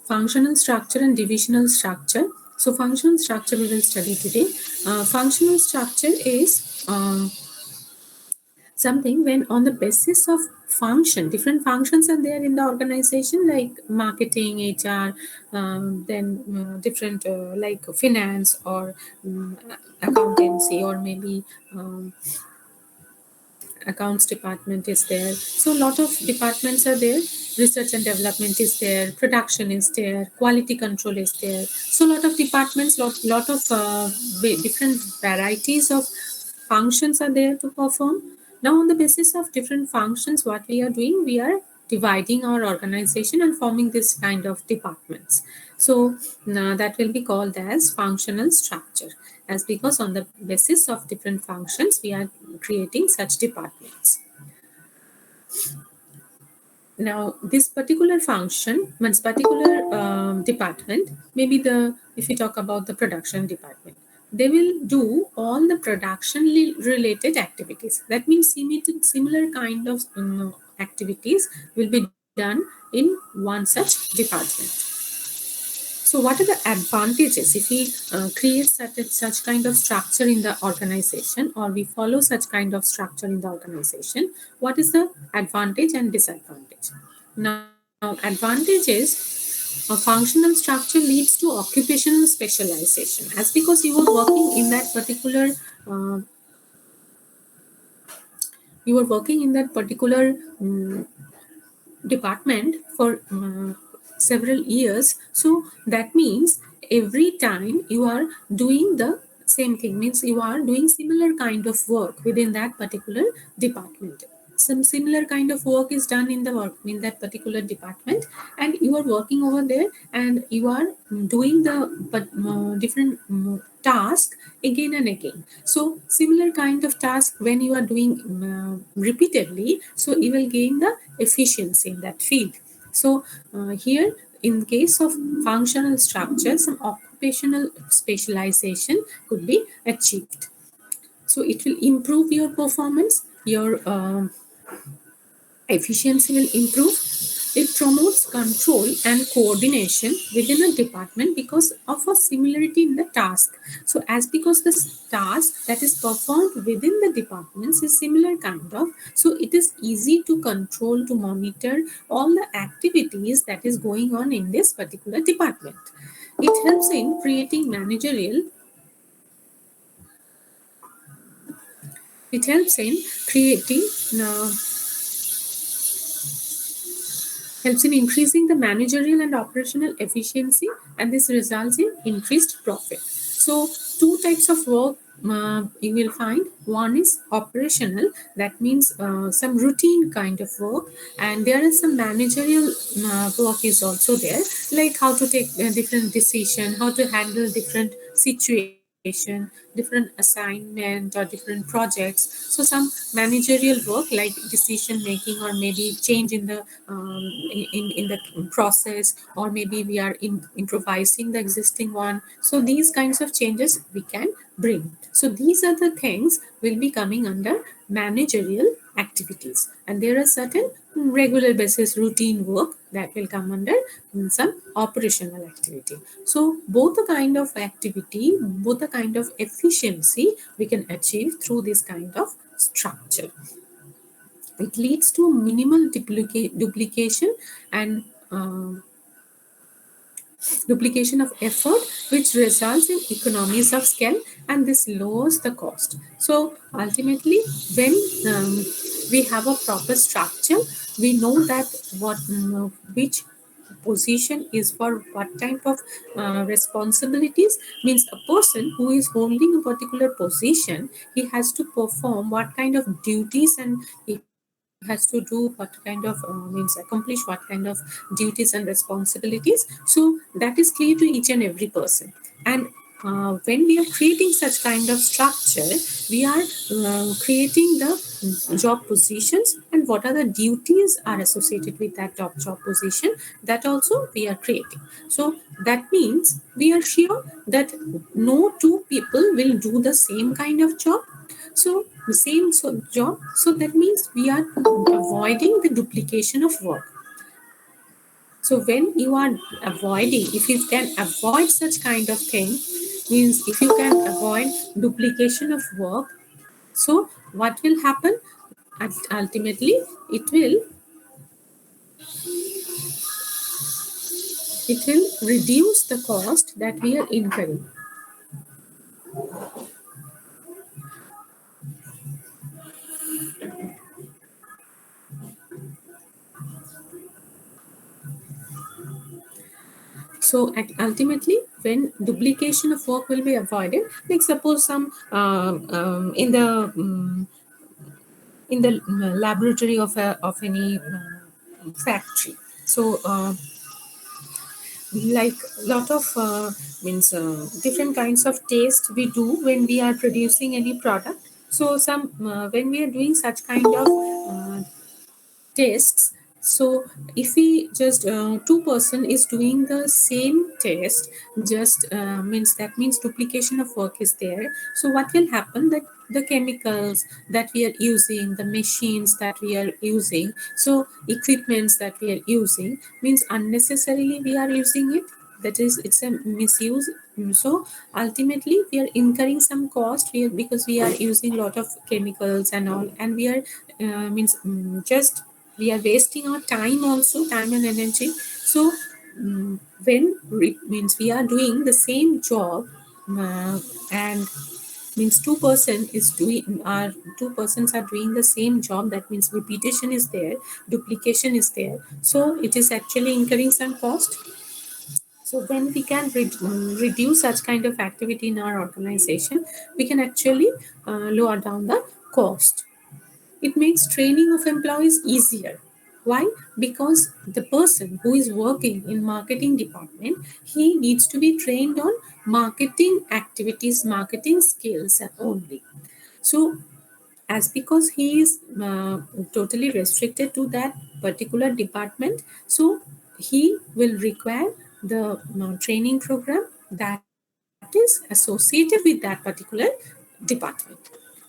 functional structure and divisional structure. So functional structure we will study today. Functional structure is something when on the basis of function, different functions are there in the organization, like marketing, HR, then different like finance or accountancy, or maybe accounts department is there. So a lot of departments are there. Research and development is there, production is there, quality control is there. So a lot of departments, lot of different varieties of functions are there to perform. Now on the basis of different functions, what we are doing, we are dividing our organization and forming this kind of departments. So now that will be called as functional structure, as because on the basis of different functions we are creating such departments. Now this particular function, means particular department, maybe the, if we talk about the production department, they will do all the production related activities. That means similar kind of activities will be done in one such department. So what are the advantages if we create such kind of structure in the organization, or we follow such kind of structure in the organization? What is the advantage and disadvantage? Now, advantage is a functional structure leads to occupational specialization, as because you are working in that particular uh, department for several years. So that means every time you are doing the same thing, means you are doing similar kind of work within that particular department. Some similar kind of work is done in the work in that particular department, and you are working over there, and you are doing the different task again and again. So similar kind of task when you are doing repeatedly, so you will gain the efficiency in that field. So here, in case of functional structure, some occupational specialization could be achieved. So it will improve your performance, your efficiency will improve. It promotes control and coordination within a department because of a similarity in the task. So as because the task that is performed within the departments is similar kind of, so it is easy to control, to monitor all the activities that is going on in this particular department. It helps in creating managerial. It helps in creating. Helps in increasing the managerial and operational efficiency, and this results in increased profit. So two types of work you will find. One is operational, that means some routine kind of work, and there is some managerial work is also there, like how to take different decision, how to handle different situation, different assignment or different projects. So some managerial work like decision making, or maybe change in the in the process, or maybe we are improvising the existing one. So these kinds of changes we can bring. So these are the things will be coming under managerial activities, and there are certain regular basis routine work that will come under some operational activity. So both the kind of activity, both the kind of efficiency we can achieve through this kind of structure. It leads to minimal duplication and duplication of effort, which results in economies of scale, and this lowers the cost. So ultimately, when we have a proper structure, we know that which position is for what type of responsibilities. Means a person who is holding a particular position, he has to perform what kind of duties, and he has to do what kind of means accomplish what kind of duties and responsibilities. So that is clear to each and every person. And when we are creating such kind of structure, we are creating the job positions, and what are the duties are associated with that job position, that also we are creating. So that means we are sure that no two people will do the same kind of job. So the same job, so that means we are avoiding the duplication of work. So when you are avoiding, if you can avoid such kind of thing, means if you can avoid duplication of work, so what will happen? Ultimately, it will reduce the cost that we are incurring. So ultimately, when duplication of work will be avoided, like suppose some in the laboratory of any factory. So like lot of means different kinds of taste we do when we are producing any product. So some when we are doing such kind of tests, so if we just two-person is doing the same test, just means that means duplication of work is there. So what will happen, that the chemicals that we are using, the machines that we are using, so equipments that we are using, means unnecessarily we are using it, that is it's a misuse. So ultimately we are incurring some cost, because we are using a lot of chemicals and all, and we are means just we are wasting our time also, time and energy. So when means we are doing the same job, and means two persons are doing the same job, that means repetition is there, duplication is there, so it is actually incurring some cost. So when we can reduce such kind of activity in our organization, we can actually lower down the cost. It makes training of employees easier. Why? Because the person who is working in marketing department, he needs to be trained on marketing activities, marketing skills only. So as because he is totally restricted to that particular department, so he will require the training program that is associated with that particular department,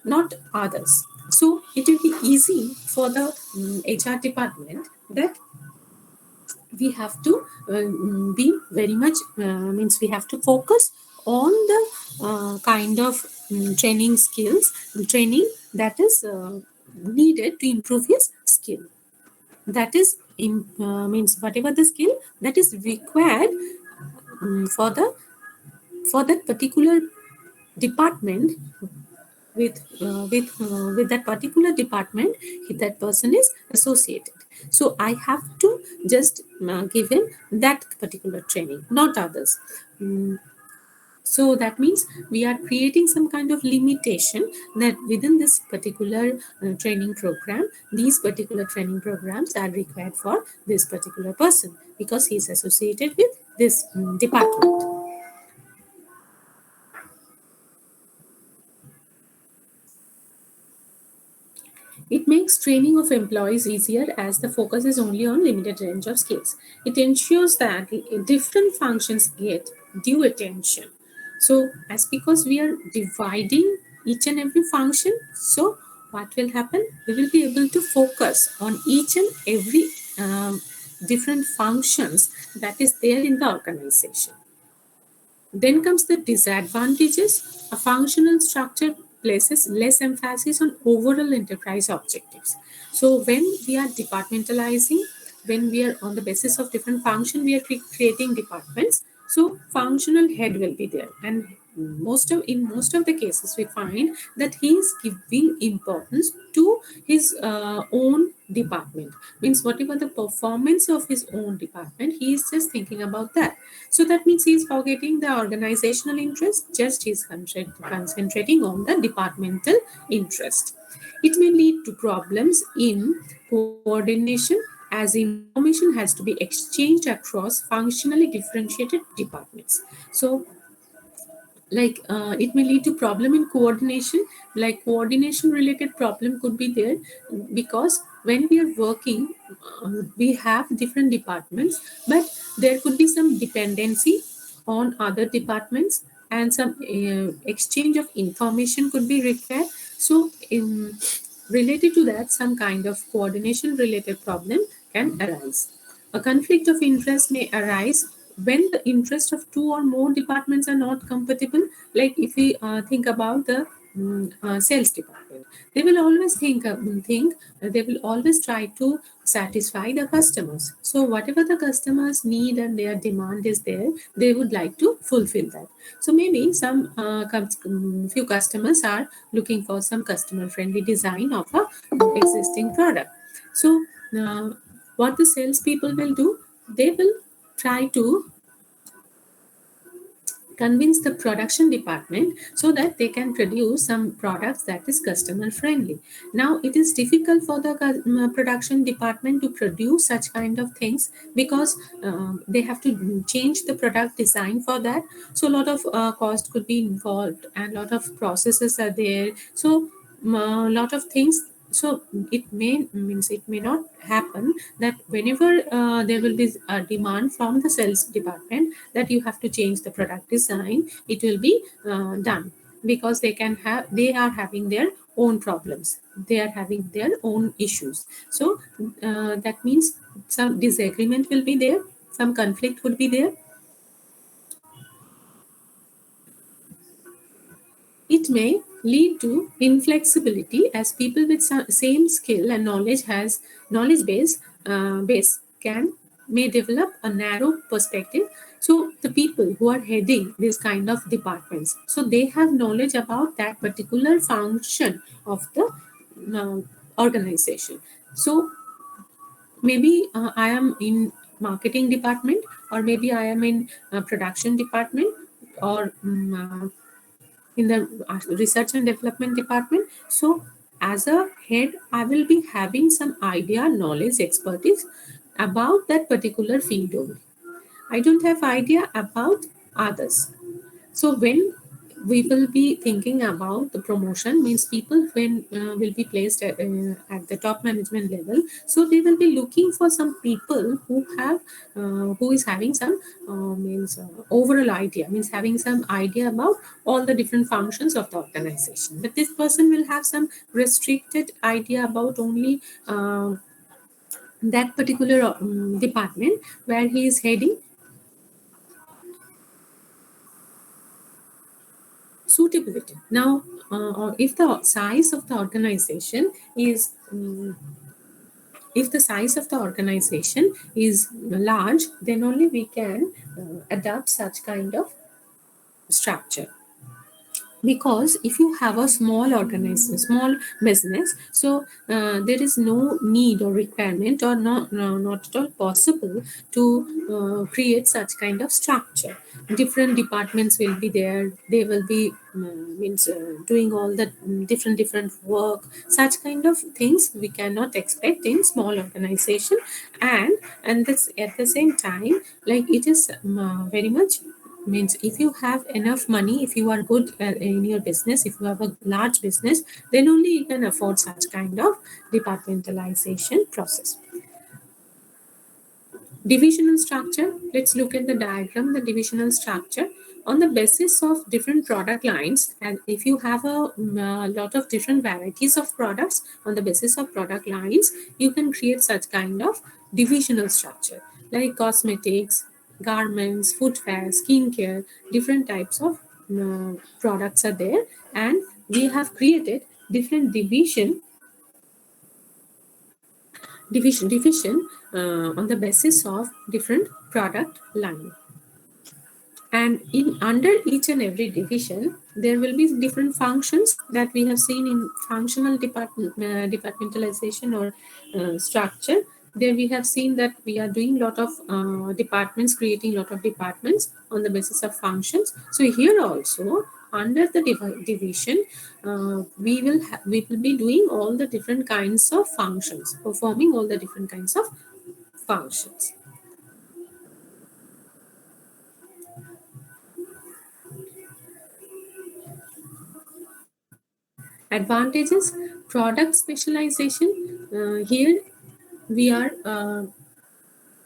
not others. So it will be easy for the HR department that we have to be very much means we have to focus on the kind of training skills, training that is needed to improve his skill, that is means whatever the skill that is required for that particular department, with that particular department that person is associated. So I have to just give him that particular training, not others. Mm, so that means we are creating some kind of limitation, that within this particular training program, these particular training programs are required for this particular person because he is associated with this department. It makes training of employees easier as the focus is only on limited range of skills. It ensures that different functions get due attention. So, as because we are dividing each and every function, so what will happen? We will be able to focus on each and every different functions that is there in the organization. Then comes the disadvantages. A functional structure places less emphasis on overall enterprise objectives. So when we are departmentalizing, when we are on the basis of different function, we are creating departments. So functional head will be there, and most of the cases we find that he is giving importance to his own department, means whatever the performance of his own department, he is just thinking about that. So that means he is forgetting the organizational interest, just he is concentrating on the departmental interest. It may lead to problems in coordination as information has to be exchanged across functionally differentiated departments. So like it may lead to problem in coordination, like coordination related problem could be there, because when we are working, we have different departments, but there could be some dependency on other departments, and some exchange of information could be required. So related to that, some kind of coordination related problem can arise. A conflict of interest may arise when the interest of two or more departments are not compatible. Like if we think about the sales department, they will always think they will always try to satisfy the customers. So whatever the customers need and their demand is there, they would like to fulfill that. So maybe some few customers are looking for some customer friendly design of a existing product. So what the salespeople will do, they will try to convince the production department so that they can produce some products that is customer friendly. Now it is difficult for the production department to produce such kind of things because they have to change the product design for that. So a lot of cost could be involved and a lot of processes are there. So a lot of things. So it may not happen that whenever there will be a demand from the sales department that you have to change the product design, it will be done, because they are having their own problems, they are having their own issues. So that means some disagreement will be there, some conflict would be there. It may lead to inflexibility, as people with same skill and knowledge base can may develop a narrow perspective. So the people who are heading this kind of departments, so they have knowledge about that particular function of the uh, organization. So maybe I am in marketing department, or maybe I am in production department, or in the research and development department. So as a head, I will be having some idea, knowledge, expertise about that particular field only. I don't have idea about others. So when we will be thinking about the promotion, means people when will be placed at the top management level, so they will be looking for some people who is having some means overall idea, means having some idea about all the different functions of the organization. But this person will have some restricted idea about only that particular department where he is heading. Suitability. Now, or if the size of the organization is if the size of the organization is large, then only we can adopt such kind of structure. Because if you have a small organization, small business, so there is no need or requirement, or not at all possible to create such kind of structure. Different departments will be there, they will be means doing all the different work. Such kind of things we cannot expect in small organization. And that's at the same time, like it is very much, means if you have enough money, if you are good in your business, if you have a large business, then only you can afford such kind of departmentalization process. Divisional structure. Let's look at the diagram, the divisional structure. On the basis of different product lines, and if you have a lot of different varieties of products, on the basis of product lines, you can create such kind of divisional structure, like cosmetics, garments, footwear, skincare. Different types of products are there, and we have created different division on the basis of different product line. And in under each and every division, there will be different functions that we have seen in functional departmentalization or structure. There we have seen that we are doing lot of departments, creating lot of departments on the basis of functions. So here also, under the division, we will be doing all the different kinds of functions, performing all the different kinds of functions. Advantages. Product specialization. Here we are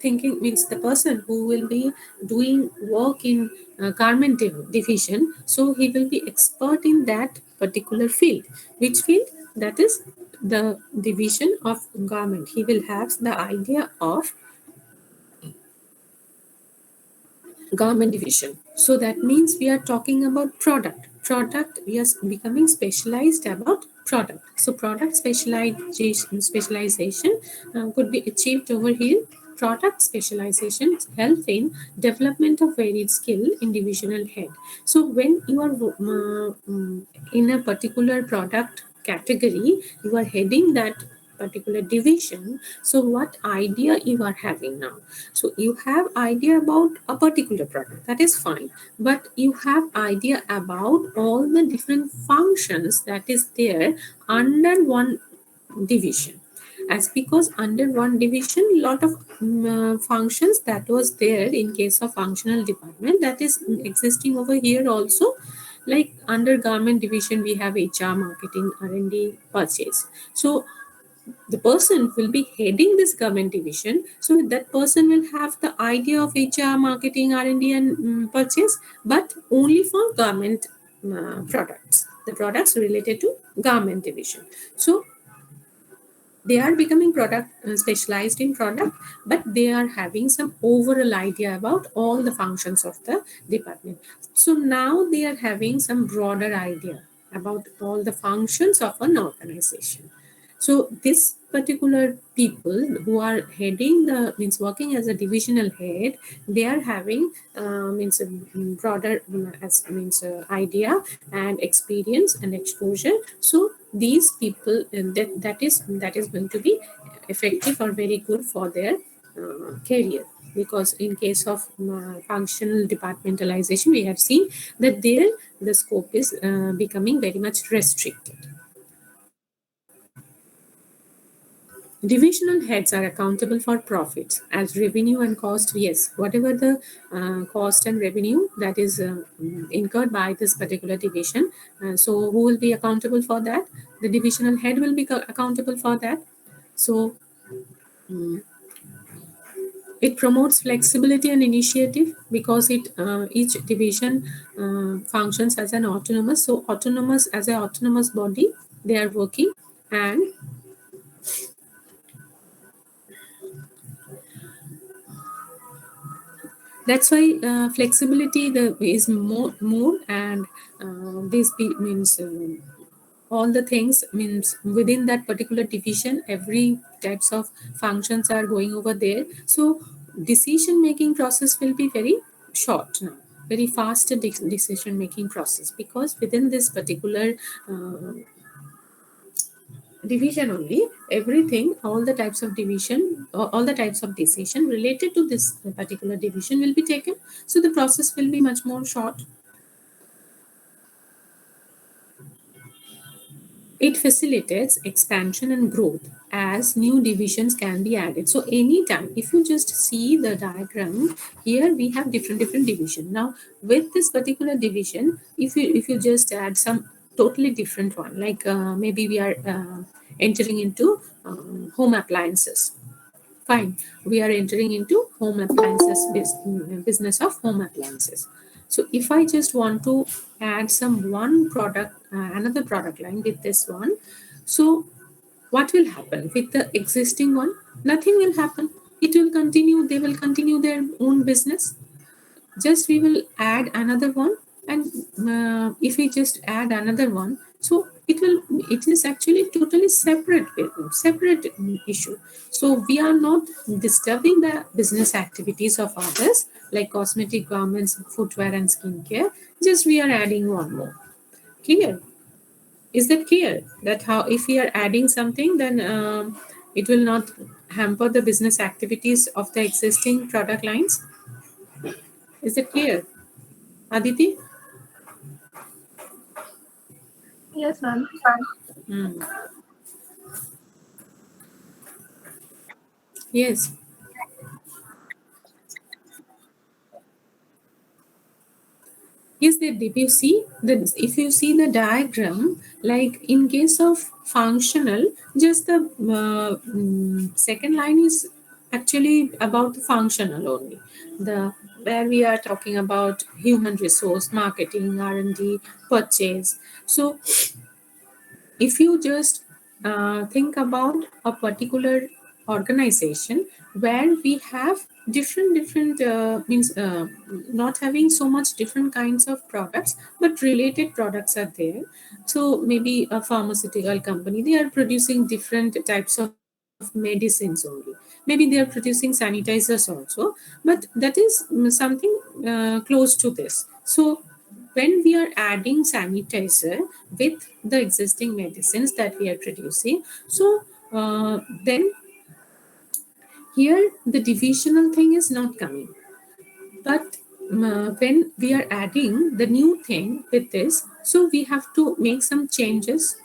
thinking, means the person who will be doing work in garment division, so he will be expert in that particular field. Which field? That is the division of garment. He will have the idea of garment division. So that means we are talking about product, we are becoming specialized about product. So product specialization could be achieved over here. Product specialization help in development of varied skill in divisional head. So when you are in a particular product category, you are heading that particular division. So what idea you are having now? So you have idea about a particular product, that is fine, but you have idea about all the different functions that is there under one division. As because under one division, lot of functions that was there in case of functional department, that is existing over here also. Like under garment division, we have HR, marketing, R&D, purchase. So the person will be heading this government division, so that person will have the idea of HR, marketing, R&D, and purchase, but only for garment products, the products related to garment division. So they are becoming product specialized in product, but they are having some overall idea about all the functions of the department. So now they are having some broader idea about all the functions of an organization. So this particular people who are heading the means working as a divisional head, they are having means a broader as means idea and experience and exposure. So these people that is going to be effective or very good for their career, because in case of functional departmentalization, we have seen that there the scope is becoming very much restricted. Divisional heads are accountable for profits as revenue and cost. Yes, whatever the cost and revenue that is incurred by this particular division. So, who will be accountable for that? The divisional head will be accountable for that. So, it promotes flexibility and initiative because it each division functions as an autonomous. So, autonomous as an autonomous body, they are working, and that's why flexibility is more and this means all the things means within that particular division, every types of functions are going over there. So decision making process will be very short now, very fast decision making process, because within this particular uh, division only, everything, all the types of division, all the types of decision related to this particular division will be taken. So the process will be much more short. It facilitates expansion and growth as new divisions can be added. So anytime, if you just see the diagram here, we have different division. Now with this particular division, if you just add some totally different one, like maybe we are entering into home appliances. Fine, we are entering into home appliances business of home appliances. So if I just want to add some one product, another product line with this one, so what will happen with the existing one? Nothing will happen. It will continue. They will continue their own business. Just we will add another one, and if we just add another one, so it is actually totally separate issue. So we are not disturbing the business activities of others, like cosmetic, garments, footwear, and skincare. Just we are adding one more. Clear? Is that clear that how if we are adding something, then it will not hamper the business activities of the existing product lines? Is it clear, Aditi? Yes, ma'am. Hmm. Yes. Yes, that if you see the diagram, like in case of functional, just the second line is actually about the functional only. The where we are talking about human resource, marketing, R&D, purchase. So if you just think about a particular organization where we have different means not having so much different kinds of products, but related products are there. So maybe a pharmaceutical company, they are producing different types of medicines only. Maybe they are producing sanitizers also, but that is something close to this. So when we are adding sanitizer with the existing medicines that we are producing, so then here the divisional thing is not coming. But when we are adding the new thing with this, so we have to make some changes,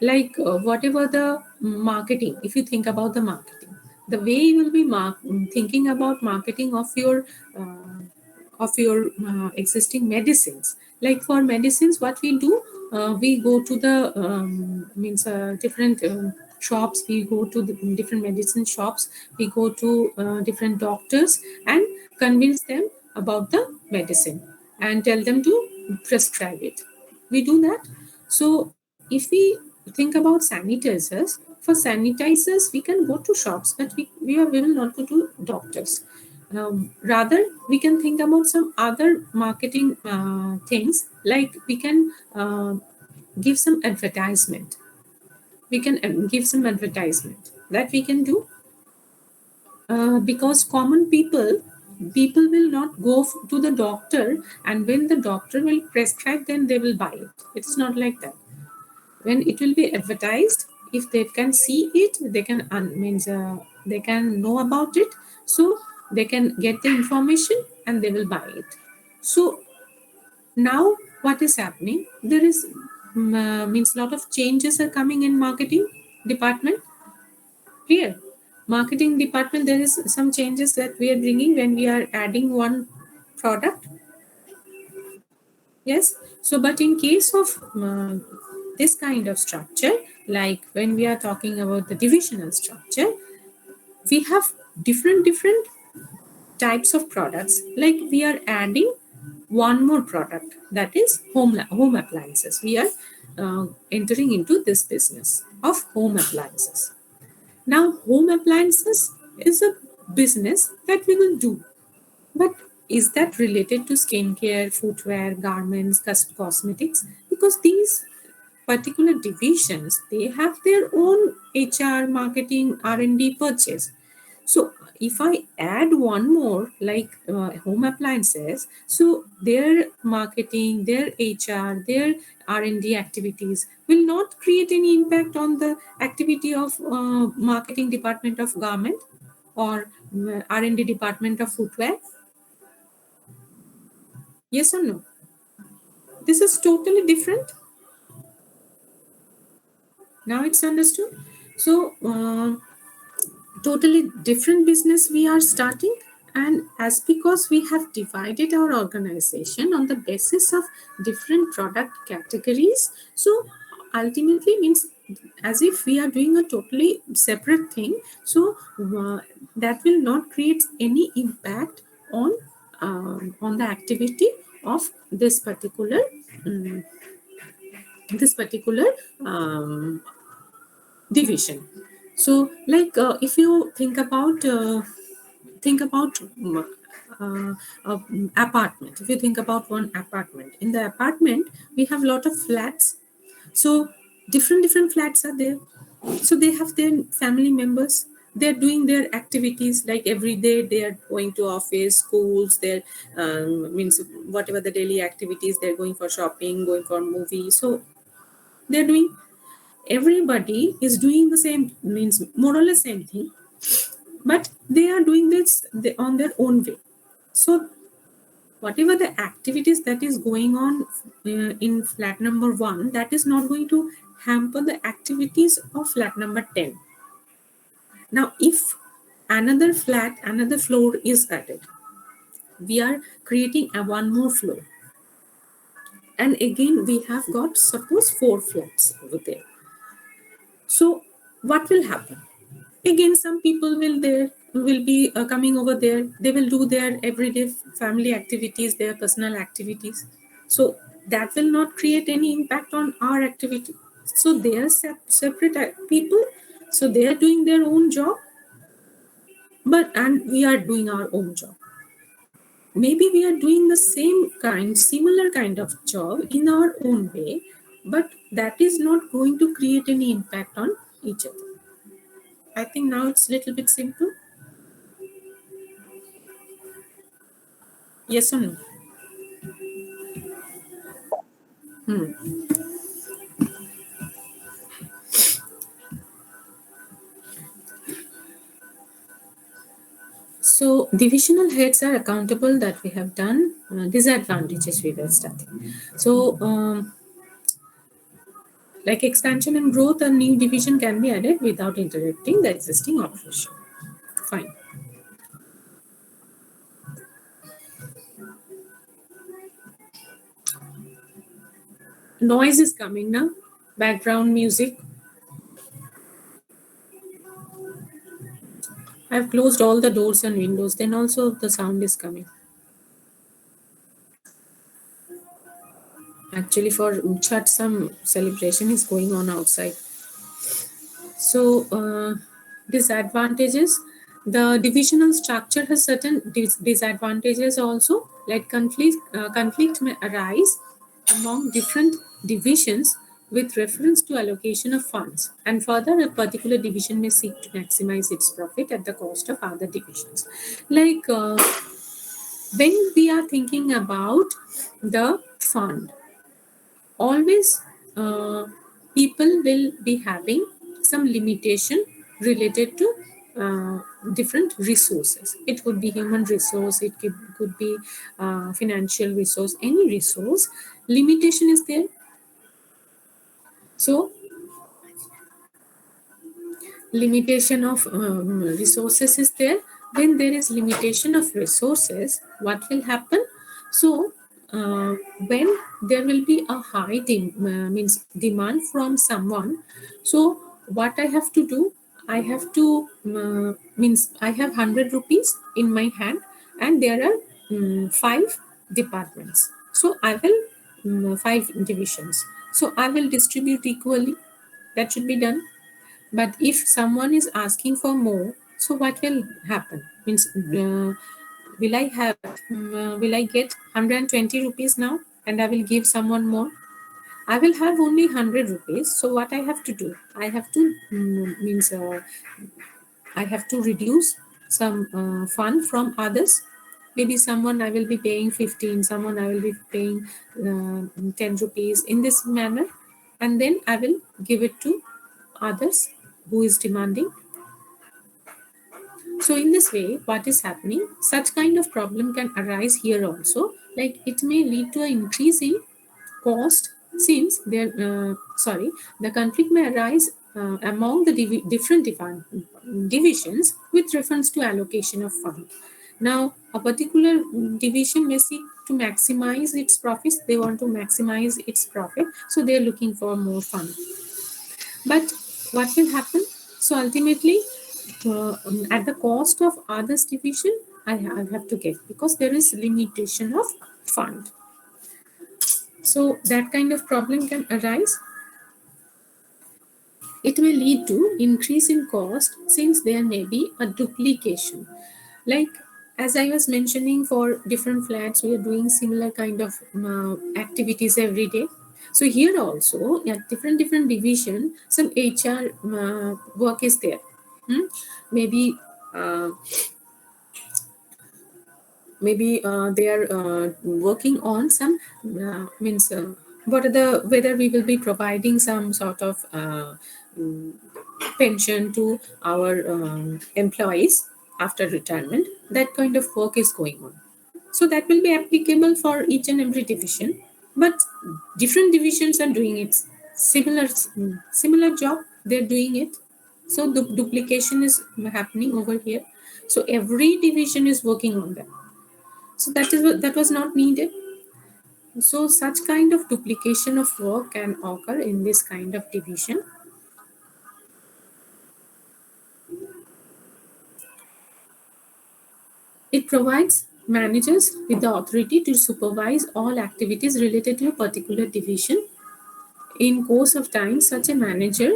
like whatever the marketing. If you think about the marketing, the way you will be thinking about marketing of your existing medicines. Like for medicines, what we do, we go to the means different shops. We go to the different medicine shops. We go to different doctors and convince them about the medicine and tell them to prescribe it. We do that. So if we think about sanitizers, for sanitizers we can go to shops, but we will not go to doctors. Rather, we can think about some other marketing things, like we can give some advertisement. We can give some advertisement that we can do, because common people will not go to the doctor, and when the doctor will prescribe, then they will buy it. It's not like that. When it will be advertised, if they can see it, they can means they can know about it, so they can get the information and they will buy it. So now what is happening, there is means lot of changes are coming in marketing department. Here, marketing department, there is some changes that we are bringing when we are adding one product. Yes. So, but in case of this kind of structure, like when we are talking about the divisional structure, we have different types of products. Like we are adding one more product, that is home appliances. We are entering into this business of home appliances. Now, home appliances is a business that we will do, but is that related to skincare, footwear, garments, cosmetics? Because these particular divisions, they have their own HR, marketing, R&D purchase. So if I add one more, like home appliances, so their marketing, their HR, their R&D activities will not create any impact on the activity of marketing department of garment or R&D department of footwear. Yes or no? This is totally different. Now it's understood. So totally different business we are starting, and as because we have divided our organization on the basis of different product categories, so ultimately means as if we are doing a totally separate thing. So that will not create any impact on the activity of um, this particular um, division. So like if you think about apartment. If you think about one apartment, in the apartment we have lot of flats. So different flats are there. So they have their family members. They're doing their activities, like every day they are going to office, schools. They're means whatever the daily activities, they're going for shopping, going for movies. So they're doing, everybody is doing the same, means more or less same thing, but they are doing this on their own way. So whatever the activities that is going on in flat number 1, that is not going to hamper the activities of flat number 10. Now if another floor is added, we are creating a one more floor, and again we have got suppose 4 flats over there. So what will happen? Again, some people will be coming over there. They will do their everyday family activities, their personal activities. So that will not create any impact on our activity. So they are separate people. So they are doing their own job. and we are doing our own job. Maybe we are doing the similar kind of job in our own way, but that is not going to create any impact on each other. I think now it's a little bit simple. Yes or no? So divisional heads are accountable that we have done. Disadvantages we were starting. So like expansion and growth, a new division can be added without interrupting the existing operation. Fine. Noise is coming now. Background music. I've closed all the doors and windows. Then also the sound is coming. Actually, for Chhat, some celebration is going on outside. So, disadvantages. The divisional structure has certain disadvantages also, like conflict may arise among different divisions with reference to allocation of funds, and further a particular division may seek to maximize its profit at the cost of other divisions. Like when we are thinking about the fund, always people will be having some limitation related to different resources. It could be human resource, it could be financial resource, any resource. Limitation is there. So limitation of resources is there. When there is limitation of resources, what will happen? So when there will be a high means demand from someone, so what I have to do, I have to means I have 100 rupees in my hand, and there are 5 departments, so I will 5 divisions, so I will distribute equally. That should be done. But if someone is asking for more, so what will happen? Means, will I get 120 rupees now, and I will give someone more? I will have only 100 rupees. So what I have to do? I have to I have to reduce some fund from others. Maybe someone I will be paying 15, someone I will be paying 10 rupees in this manner, and then I will give it to others who is demanding. So in this way, what is happening? Such kind of problem can arise here also. Like it may lead to an increase in cost, since the conflict may arise among the different divisions with reference to allocation of fund. Now, a particular division may seek to maximize its profits. They want to maximize its profit, so they are looking for more fund. But what will happen? So ultimately, at the cost of others division, I have to get, because there is limitation of fund. So that kind of problem can arise. It may lead to increase in cost, since there may be a duplication. Like as I was mentioning, for different flats, we are doing similar kind of activities every day. So here also, at different division, some HR work is there. Maybe uh, they are working on some means what are the whether we will be providing some sort of mm, pension to our employees after retirement. That kind of work is going on, so that will be applicable for each and every division, but different divisions are doing it similar job, they're doing it. So the duplication is happening over here, so every division is working on that. So that was not needed. So such kind of duplication of work can occur in this kind of division. It provides managers with the authority to supervise all activities related to a particular division. In course of time, such a manager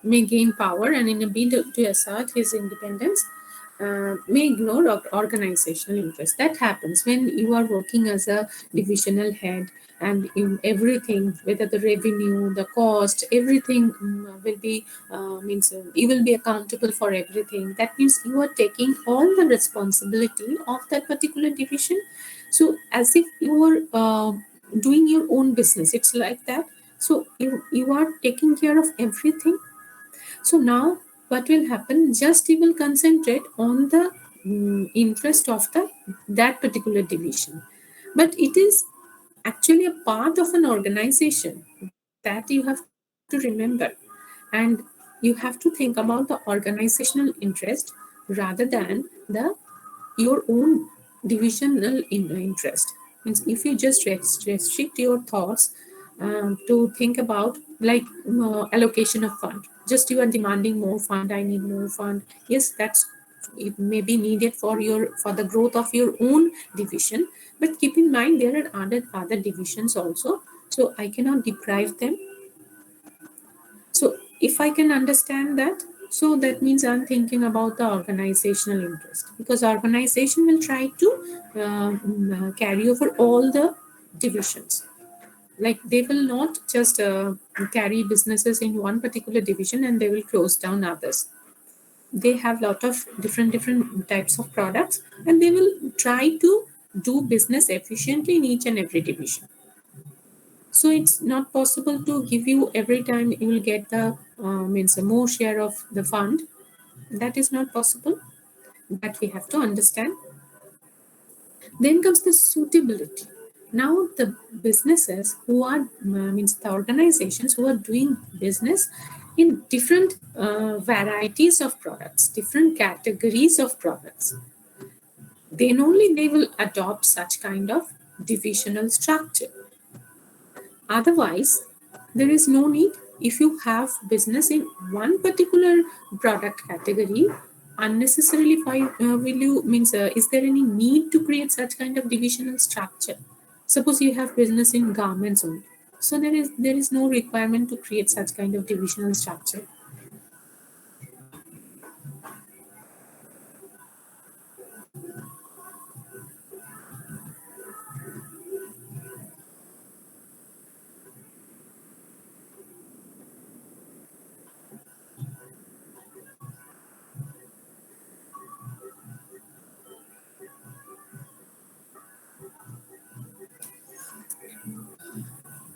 may gain power, and in a bid to assert his independence, may ignore organizational interest. That happens when you are working as a divisional head, and in everything, whether the revenue, the cost, everything will be means you will be accountable for everything. That means you are taking all the responsibility of that particular division. So as if you are doing your own business, it's like that. So you are taking care of everything. So now what will happen? Just you will concentrate on the interest of the that particular division. But it is actually a part of an organization that you have to remember. And you have to think about the organizational interest rather than the your own divisional interest. Means if you just restrict your thoughts to think about like allocation of fund, just you are demanding more fund, I need more fund. Yes, that's it may be needed for your for the growth of your own division, but keep in mind there are other divisions also, so I cannot deprive them. So if I can understand that, so that means I'm thinking about the organizational interest, because organization will try to carry over all the divisions. Like they will not just carry businesses in one particular division and they will close down others. They have lot of different types of products, and they will try to do business efficiently in each and every division. So it's not possible to give you every time you will get the means a more share of the fund. That is not possible. That we have to understand. Then comes the suitability. Now the businesses who are means the organizations who are doing business in different varieties of products, different categories of products, then only they will adopt such kind of divisional structure. Otherwise, there is no need. If you have business in one particular product category, unnecessarily will you means is there any need to create such kind of divisional structure? Suppose you have business in garments only, so there is no requirement to create such kind of divisional structure.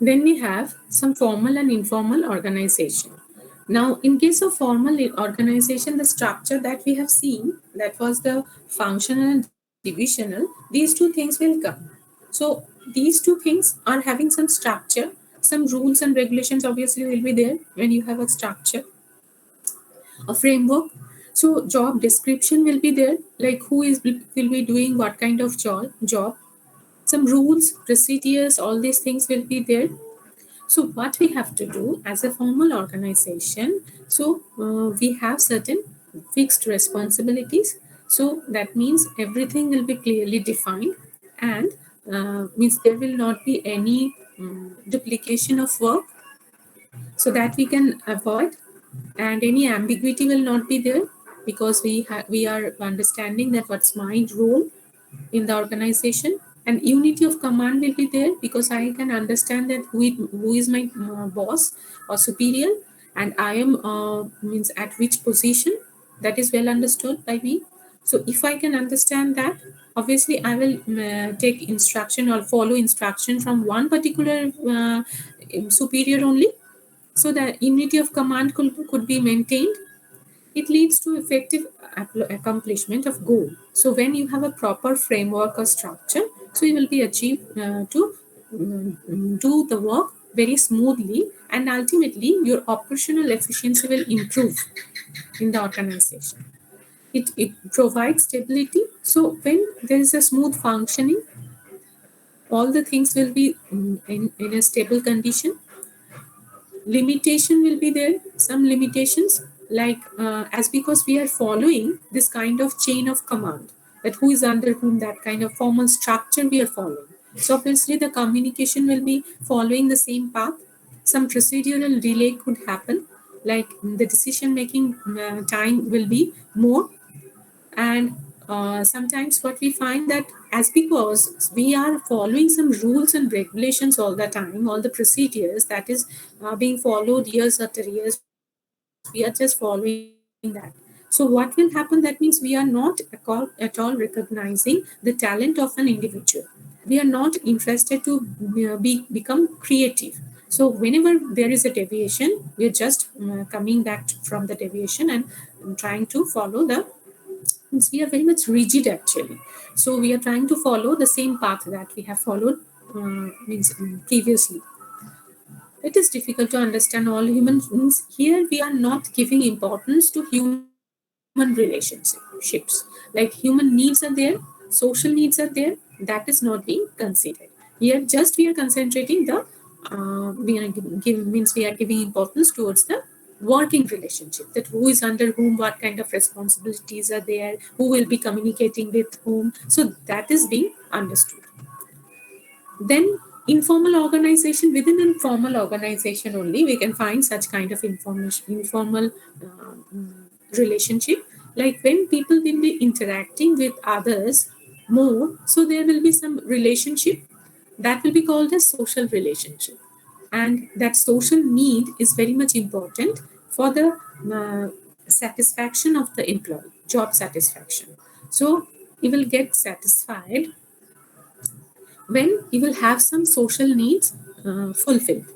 Then we have some formal and informal organization. Now, in case of formal organization, the structure that we have seen, that was the functional and divisional, these two things will come. So, these two things are having some structure, some rules and regulations obviously will be there when you have a structure, a framework. So, job description will be there, like who is will be doing what kind of job. Some rules, procedures, all these things will be there. So what we have to do as a formal organization, so we have certain fixed responsibilities. So that means everything will be clearly defined, and means there will not be any duplication of work, so that we can avoid, and any ambiguity will not be there, because we are understanding that what's my role in the organization, and unity of command will be there, because I can understand that who is my boss or superior, and I am means at which position. That is well understood by me. So if I can understand that, obviously I will take instruction or follow instruction from one particular superior only, so that unity of command could be maintained. It leads to effective accomplishment of goal. So when you have a proper framework or structure, so you will be achieved to do the work very smoothly, and ultimately your operational efficiency will improve in the organization. It provides stability. So when there is a smooth functioning, all the things will be in a stable condition. Limitation will be there, some limitations, like as because we are following this kind of chain of command, that who is under whom, that kind of formal structure we are following. So obviously the communication will be following the same path. Some procedural delay could happen, like the decision making time will be more, And sometimes what we find that as because we are following some rules and regulations all the time, all the procedures that is being followed years after years, we are just following that. So what will happen, that means we are not at all recognizing the talent of an individual. We are not interested to become creative. So whenever there is a deviation, we are just coming back from the deviation and trying to follow the means we are very much rigid actually. So we are trying to follow the same path that we have followed previously. It is difficult to understand all human beings. Here we are not giving importance to human relationships. Like human needs are there, social needs are there, that is not being considered. Here just we are concentrating the we are giving importance towards the working relationship, that who is under whom, what kind of responsibilities are there, who will be communicating with whom. So that is being understood. Then informal organization, within informal organization only we can find such kind of informal relationship. Like when people will be interacting with others more, so there will be some relationship that will be called as social relationship. And that social need is very much important for the satisfaction of the employee, job satisfaction. So you will get satisfied when you will have some social needs fulfilled.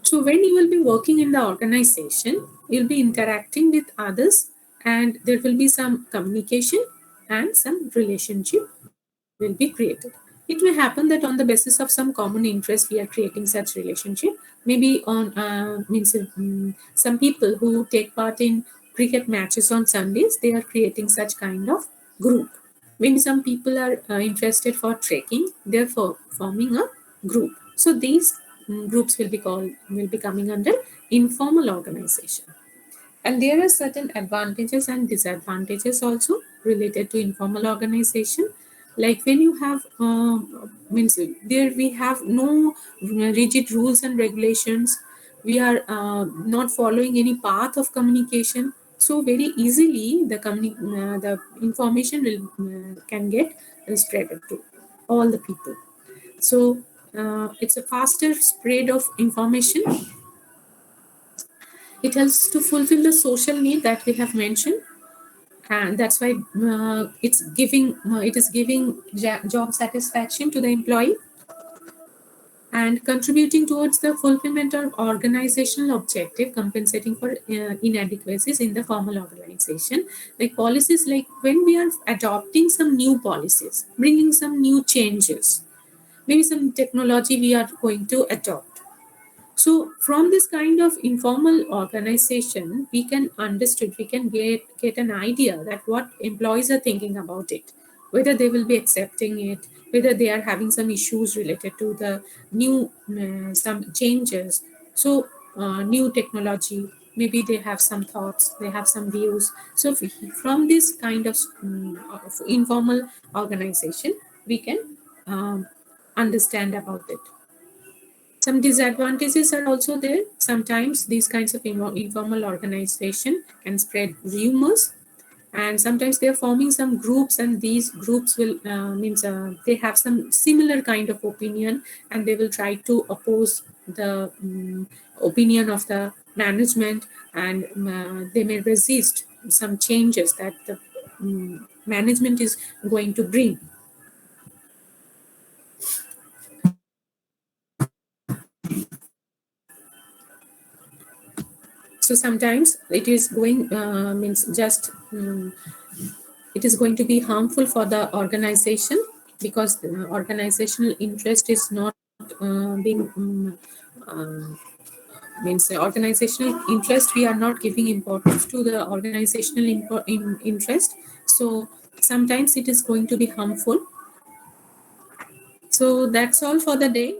So when you will be working in the organization, you'll be interacting with others, and there will be some communication and some relationship will be created. It may happen that on the basis of some common interest, we are creating such relationship. Maybe on some people who take part in cricket matches on Sundays, they are creating such kind of group. Maybe some people are interested for trekking, therefore forming a group. So these groups will be coming under informal organization. And there are certain advantages and disadvantages also related to informal organization. Like when you have means there we have no rigid rules and regulations. We are not following any path of communication. So very easily the information will can get spread to all the people. So it's a faster spread of information. It helps to fulfill the social need that we have mentioned, and that's why it is giving job satisfaction to the employee and contributing towards the fulfillment of organizational objective, compensating for inadequacies in the formal organization. Like policies, like when we are adopting some new policies, bringing some new changes, maybe some technology we are going to adopt. So from this kind of informal organization, we can get an idea that what employees are thinking about it, whether they will be accepting it, whether they are having some issues related to the new some changes. So new technology, maybe they have some thoughts, they have some views. So from this kind of informal organization, we can understand about it. Some disadvantages are also there. Sometimes these kinds of informal organization can spread rumors, and sometimes they are forming some groups, and these groups will means they have some similar kind of opinion, and they will try to oppose the opinion of the management, and they may resist some changes that the management is going to bring. So sometimes it is going means just it is going to be harmful for the organization, because the organizational interest is not being means the organizational interest, we are not giving importance to the organizational interest. So sometimes it is going to be harmful. So that's all for the day.